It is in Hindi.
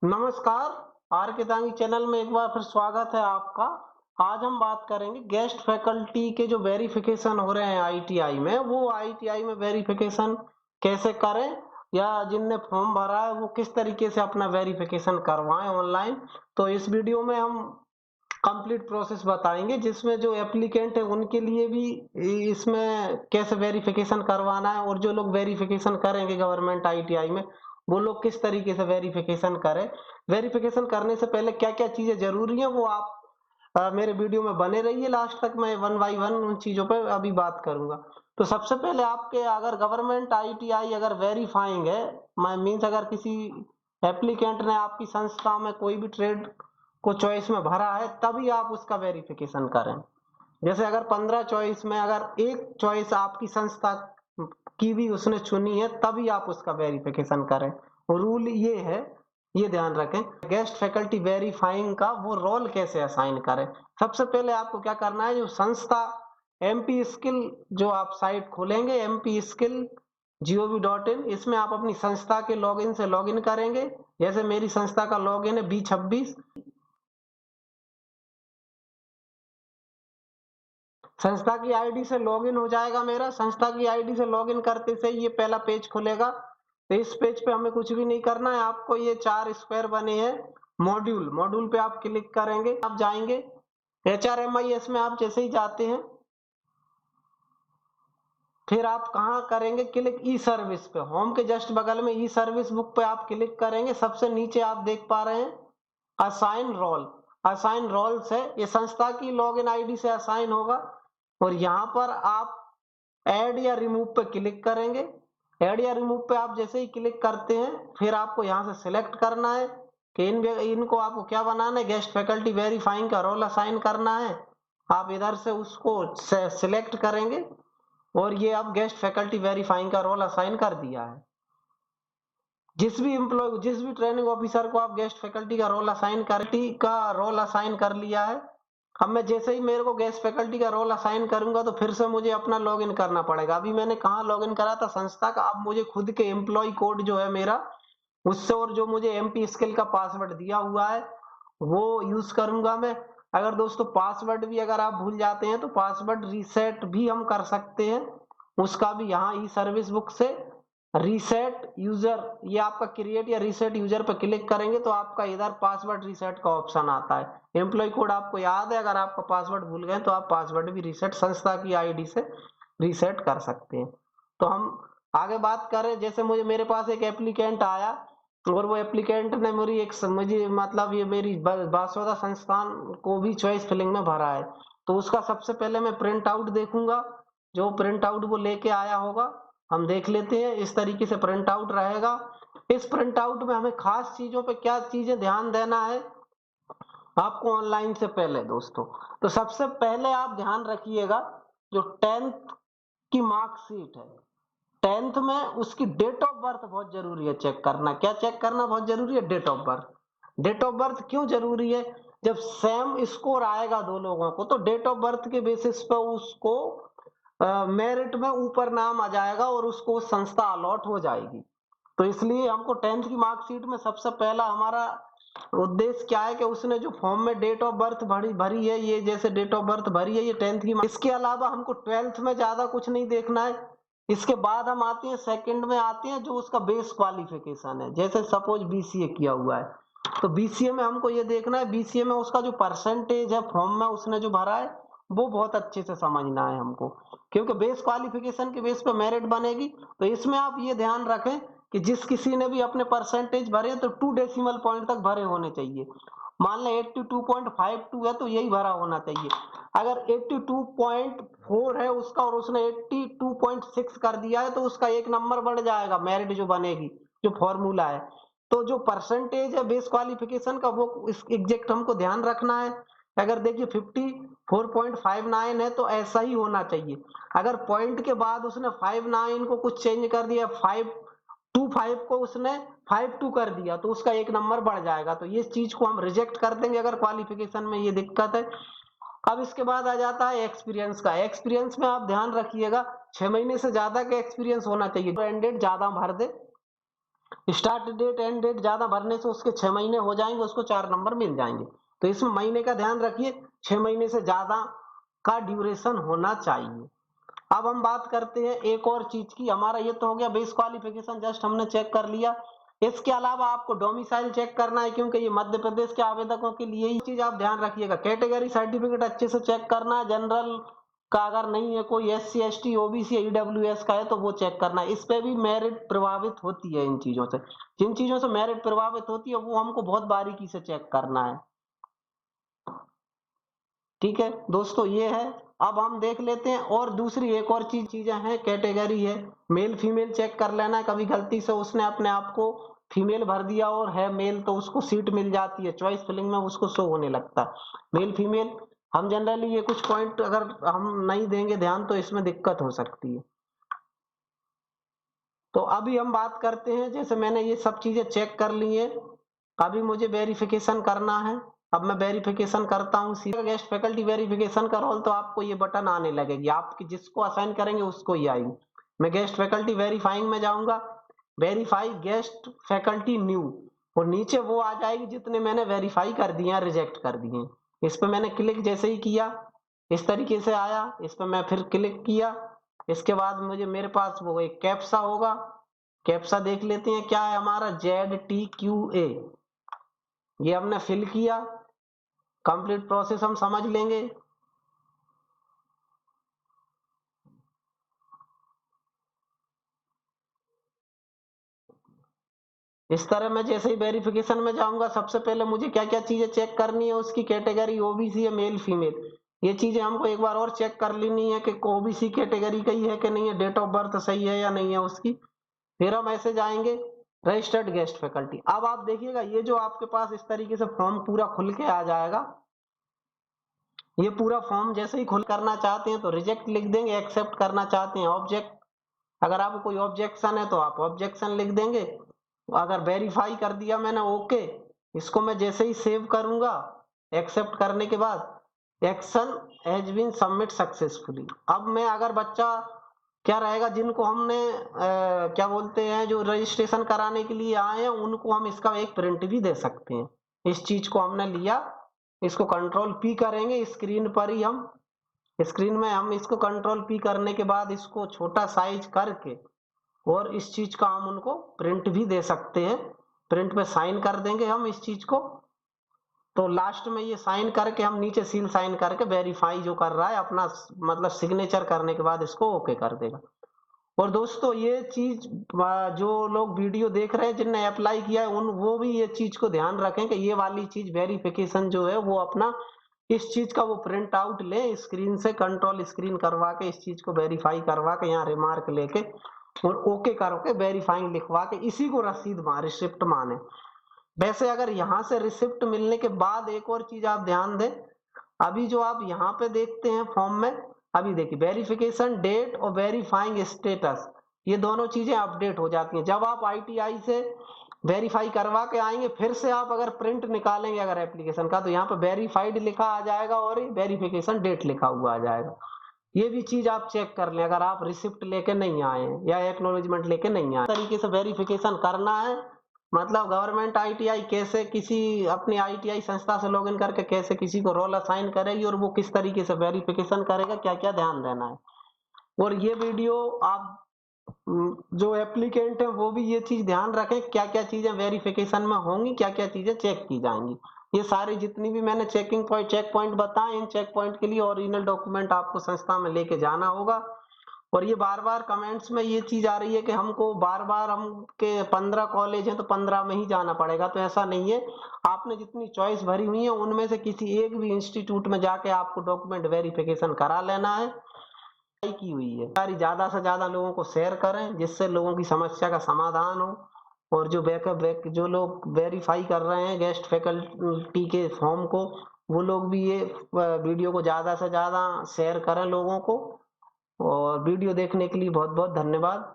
नमस्कार। आर के दांगी चैनल में एक बार फिर स्वागत है आपका। आज हम बात करेंगे गेस्ट फैकल्टी के जो वेरिफिकेशन हो रहे हैं आईटीआई में, वो आईटीआई में वेरिफिकेशन कैसे करें या जिनने फॉर्म भरा है वो किस तरीके से अपना वेरिफिकेशन करवाएं ऑनलाइन। तो इस वीडियो में हम कंप्लीट प्रोसेस बताएंगे, जिसमें जो एप्लीकेंट है उनके लिए भी इसमें कैसे वेरिफिकेशन करवाना है, और जो लोग वेरिफिकेशन करेंगे गवर्नमेंट आईटीआई में वो लोग किस तरीके से वेरिफिकेशन करें। वेरिफिकेशन करने से पहले क्या क्या चीजें जरूरी है वो आप मेरे वीडियो में बने रहिए लास्ट तक। मैं वन बाई वन उन चीजों पे अभी बात करूंगा। तो सबसे पहले आपके अगर गवर्नमेंट आईटीआई अगर वेरीफाइंग है, मैं मीन्स अगर किसी एप्लीकेंट ने आपकी संस्था में कोई भी ट्रेड को चॉइस में भरा है तभी आप उसका वेरिफिकेशन करें। जैसे अगर 15 चॉइस में अगर एक चॉइस आपकी संस्था की भी उसने चुनी है तभी आप उसका वेरिफिकेशन करें। रूल ये है, ये ध्यान रखें। गेस्ट फैकल्टी वेरीफाइंग का वो रोल कैसे असाइन करें। सबसे पहले आपको क्या करना है, जो संस्था एमपी स्किल, जो आप साइट खोलेंगे एमपी स्किल gov.in, इसमें आप अपनी संस्था के लॉगिन से लॉगिन करेंगे। जैसे मेरी संस्था का लॉगिन है B26। संस्था की आईडी से लॉगिन हो जाएगा मेरा। संस्था की आईडी से लॉगिन करते से ये पहला पेज खुलेगा। तो इस पेज पे हमें कुछ भी नहीं करना है, आपको ये 4 स्क्वायर बने हैं। मॉड्यूल मॉड्यूल पे आप क्लिक करेंगे, आप जाएंगे HRMIS में। आप जैसे ही जाते हैं फिर आप कहाँ करेंगे क्लिक, ई सर्विस पे। होम के जस्ट बगल में ई सर्विस बुक पे आप क्लिक करेंगे। सबसे नीचे आप देख पा रहे हैं असाइन रोल। असाइन रोल से ये संस्था की लॉगिन आईडी से असाइन होगा, और यहाँ पर आप ऐड या रिमूव पे क्लिक करेंगे। ऐड या रिमूव पे आप जैसे ही क्लिक करते हैं फिर आपको यहाँ से सिलेक्ट करना है कि इनको आपको क्या बनाना है, गेस्ट फैकल्टी वेरीफाइंग का रोल असाइन करना है। आप इधर से उसको सिलेक्ट करेंगे और ये अब गेस्ट फैकल्टी वेरीफाइंग का रोल असाइन कर दिया है। जिस भी ट्रेनिंग ऑफिसर को आप गेस्ट फैकल्टी का रोल असाइन कर लिया है। अब मैं जैसे ही मेरे को गेस्ट फैकल्टी का रोल असाइन करूंगा तो फिर से मुझे अपना लॉगिन करना पड़ेगा। अभी मैंने कहाँ लॉगिन करा था, संस्था का। अब मुझे खुद के एम्प्लॉय कोड जो है मेरा उससे, और जो मुझे एमपी स्किल का पासवर्ड दिया हुआ है वो यूज करूंगा मैं। अगर दोस्तों पासवर्ड भी अगर आप भूल जाते हैं तो पासवर्ड रीसेट भी हम कर सकते हैं। उसका भी यहाँ ई सर्विस बुक से रीसेट यूजर, ये आपका क्रिएट या रीसेट यूजर पर क्लिक करेंगे तो आपका इधर पासवर्ड रीसेट का ऑप्शन आता है। एम्प्लॉय कोड आपको याद है, अगर आपका पासवर्ड भूल गए तो आप पासवर्ड भी रीसेट संस्था की आईडी से रीसेट कर सकते हैं। तो हम आगे बात करें। जैसे मेरे पास एक एप्लीकेंट आया और वो एप्लीकेंट ने मेरी मुझे मतलब ये मेरी बासोदा संस्थान को भी चॉइस फिलिंग में भरा है। तो उसका सबसे पहले मैं प्रिंट आउट देखूंगा। जो प्रिंट आउट वो लेके आया होगा हम देख लेते हैं। इस तरीके से प्रिंट आउट रहेगा। इस प्रिंट आउट में हमें खास चीजों पे क्या चीजें ध्यान देना है आपको ऑनलाइन से पहले दोस्तों। तो सबसे पहले आप ध्यान रखिएगा, जो 10th की मार्कशीट है, 10th में उसकी डेट ऑफ बर्थ बहुत जरूरी है चेक करना। क्या चेक करना बहुत जरूरी है? Date of birth. Date of birth क्यों जरूरी है? जब सेम स्कोर आएगा दो लोगों को तो डेट ऑफ बर्थ के बेसिस पर उसको मेरिट में ऊपर नाम आ जाएगा और उसको संस्था अलॉट हो जाएगी। तो इसलिए हमको 10th की मार्कशीट में सबसे पहला हमारा उद्देश्य क्या है कि उसने जो फॉर्म में डेट ऑफ बर्थ भरी भरी है, ये जैसे डेट ऑफ बर्थ भरी है ये 10th की। इसके अलावा हमको 12th में ज्यादा कुछ नहीं देखना है। इसके बाद हम आते हैं सेकंड में, आते हैं जो उसका बेस क्वालिफिकेशन है। जैसे सपोज बीसीए किया हुआ है तो बीसीए में हमको ये देखना है, बीसीए में उसका जो परसेंटेज है फॉर्म में उसने जो भरा है वो बहुत अच्छे से समझना है हमको, क्योंकि बेस क्वालिफिकेशन के बेस पे मेरिट बनेगी। तो इसमें आप ये ध्यान रखें कि जिस किसी ने भी अपने परसेंटेज भरे तो 2 डेसिमल पॉइंट तक भरे होने चाहिए। मान लें 82.52 है तो यही भरा होना चाहिए। अगर 82.4 है उसका और उसने 82.6 कर दिया है तो उसका एक नंबर बढ़ जाएगा मेरिट जो बनेगी, जो फॉर्मूला है। तो जो परसेंटेज है बेस क्वालिफिकेशन का वो एग्जैक्ट हमको ध्यान रखना है। अगर देखिए 54.59 है तो ऐसा ही होना चाहिए। अगर पॉइंट के बाद उसने 59 को कुछ चेंज कर दिया, 525 को उसने 52 कर दिया तो उसका एक नंबर बढ़ जाएगा। तो ये चीज को हम रिजेक्ट कर देंगे अगर क्वालिफिकेशन में ये दिक्कत है। अब इसके बाद आ जाता है एक्सपीरियंस का। एक्सपीरियंस में आप ध्यान रखिएगा 6 महीने से ज्यादा का एक्सपीरियंस होना चाहिए। कैंडिडेट ज्यादा भर दे स्टार्ट डेट एंड डेट ज्यादा भरने से उसके 6 महीने हो जाएंगे, उसको 4 नंबर मिल जाएंगे। तो इसमें महीने का ध्यान रखिए, 6 महीने से ज्यादा का ड्यूरेशन होना चाहिए। अब हम बात करते हैं एक और चीज की। हमारा ये तो हो गया बेस क्वालिफिकेशन, जस्ट हमने चेक कर लिया। इसके अलावा आपको डोमिसाइल चेक करना है, क्योंकि ये मध्य प्रदेश के आवेदकों के लिए ही चीज आप ध्यान रखिएगा। कैटेगरी सर्टिफिकेट अच्छे से चेक करना है। जनरल का अगर नहीं है, कोई SC ST OBC EWS का है तो वो चेक करना है। इस पे भी मेरिट प्रभावित होती है इन चीजों से। जिन चीजों से मेरिट प्रभावित होती है वो हमको बहुत बारीकी से चेक करना है। ठीक है दोस्तों, ये है। अब हम देख लेते हैं और दूसरी एक और चीजें हैं, कैटेगरी है मेल फीमेल चेक कर लेना है। कभी गलती से उसने अपने आप को फीमेल भर दिया और है मेल, तो उसको सीट मिल जाती है, चॉइस फिलिंग में उसको शो होने लगता है मेल फीमेल। हम जनरली ये कुछ पॉइंट अगर हम नहीं देंगे ध्यान तो इसमें दिक्कत हो सकती है। तो अभी हम बात करते हैं, जैसे मैंने ये सब चीजें चेक कर ली है, अभी मुझे वेरिफिकेशन करना है। अब मैं वेरिफिकेशन करता हूँ सीधा गेस्ट फैकल्टी वेरिफिकेशन का रोल, तो आपको ये बटन आने लगेगी, आपकी जिसको असाइन करेंगे उसको ही आएगी। मैं गेस्ट फैकल्टी वेरीफाइंग में जाऊंगा, वेरीफाई गेस्ट फैकल्टी न्यू, और नीचे वो आ जाएगी जितने मैंने वेरीफाई कर दिए हैं, रिजेक्ट कर दिए हैं। इस पर मैंने क्लिक जैसे ही किया इस तरीके से आया, इस पर मैं फिर क्लिक किया। इसके बाद मुझे मेरे पास वो एक कैप्सा होगा, कैप्सा देख लेते हैं क्या है हमारा, ZTQA। ये हमने फिल किया, कंप्लीट प्रोसेस हम समझ लेंगे। इस तरह मैं जैसे ही वेरिफिकेशन में जाऊंगा, सबसे पहले मुझे क्या क्या चीजें चेक करनी है, उसकी कैटेगरी OBC है मेल फीमेल, ये चीजें हमको एक बार और चेक कर लेनी है कि OBC कैटेगरी का ही है कि नहीं है, डेट ऑफ बर्थ सही है या नहीं है उसकी। फिर हम ऐसे जाएंगे रजिस्टर्ड गेस्ट फैकल्टी। अब आप देखिएगा ये जो आपके पास इस तरीके से फॉर्म पूरा खुल के आ जाएगा। ये पूरा फॉर्म जैसे ही खुल करना चाहते हैं तो रिजेक्ट लिख देंगे, एक्सेप्ट करना चाहते हैं ऑब्जेक्ट। अगर आपको कोई ऑब्जेक्शन है तो आप ऑब्जेक्शन लिख देंगे। अगर वेरीफाई कर दिया मैंने ओके, इसको मैं जैसे ही सेव करूंगा, एक्सेप्ट करने के बाद action has been submit successfully. अब मैं अगर बच्चा क्या रहेगा, जिनको हमने क्या बोलते हैं जो रजिस्ट्रेशन कराने के लिए आए हैं, उनको हम इसका एक प्रिंट भी दे सकते हैं। इस चीज को हमने लिया, इसको कंट्रोल P करेंगे स्क्रीन पर ही, हम स्क्रीन में हम इसको कंट्रोल P करने के बाद इसको छोटा साइज करके और इस चीज का हम उनको प्रिंट भी दे सकते हैं। प्रिंट पे साइन कर देंगे हम इस चीज को। तो लास्ट में ये साइन करके हम नीचे सील साइन करके वेरीफाई जो कर रहा है अपना मतलब सिग्नेचर करने के बाद इसको ओके कर देगा। और दोस्तों ये चीज जो लोग वीडियो देख रहे हैं जिनने अप्लाई किया है उन वो भी ये चीज को ध्यान रखें कि ये वाली चीज वेरिफिकेशन जो है वो अपना इस चीज का वो प्रिंट आउट ले, स्क्रीन से कंट्रोल स्क्रीन करवा के इस चीज को वेरीफाई करवा के यहाँ रिमार्क लेके और ओके करके वेरीफाइंग लिखवा के इसी को रसीद रिसिप्ट माने। वैसे अगर यहाँ से रिसिप्ट मिलने के बाद एक और चीज आप ध्यान दें, अभी जो आप यहाँ पे देखते हैं फॉर्म में, अभी देखिए वेरिफिकेशन डेट और वेरीफाइंग स्टेटस, ये दोनों चीजें अपडेट हो जाती हैं जब आप ITI से वेरीफाई करवा के आएंगे। फिर से आप अगर प्रिंट निकालेंगे अगर एप्लीकेशन का, तो यहाँ पे वेरीफाइड लिखा आ जाएगा और वेरिफिकेशन डेट लिखा हुआ आ जाएगा। ये भी चीज आप चेक कर लें अगर आप रिसिप्ट लेके नहीं आए हैं या एक्नॉलेजमेंट लेके नहीं आए। तरीके से वेरिफिकेशन करना है, मतलब गवर्नमेंट ITI कैसे किसी अपनी ITI संस्था से लॉगिन करके कैसे किसी को रोल असाइन करेगी और वो किस तरीके से वेरिफिकेशन करेगा, क्या क्या ध्यान देना है। और ये वीडियो आप जो एप्लीकेंट है वो भी ये चीज ध्यान रखें क्या क्या चीजें वेरिफिकेशन में होंगी, क्या क्या चीजें चेक की जाएंगी। ये सारी जितनी भी मैंने चेक पॉइंट बताए, इन चेक पॉइंट के लिए ओरिजिनल डॉक्यूमेंट आपको संस्था में लेके जाना होगा। और ये बार बार कमेंट्स में ये चीज आ रही है कि हमको बार बार हम के 15 कॉलेज हैं तो 15 में ही जाना पड़ेगा, तो ऐसा नहीं है। आपने जितनी चॉइस भरी हुई है उनमें से किसी एक भी इंस्टीट्यूट में जाके आपको डॉक्यूमेंट वेरिफिकेशन करा लेना है। की हुई है सारी, ज्यादा से ज्यादा लोगों को शेयर करें जिससे लोगों की समस्या का समाधान हो। और जो जो लोग वेरीफाई कर रहे हैं गेस्ट फैकल्टी के फॉर्म को, वो लोग भी ये वीडियो को ज्यादा से ज्यादा शेयर करें लोगों को। और वीडियो देखने के लिए बहुत बहुत धन्यवाद।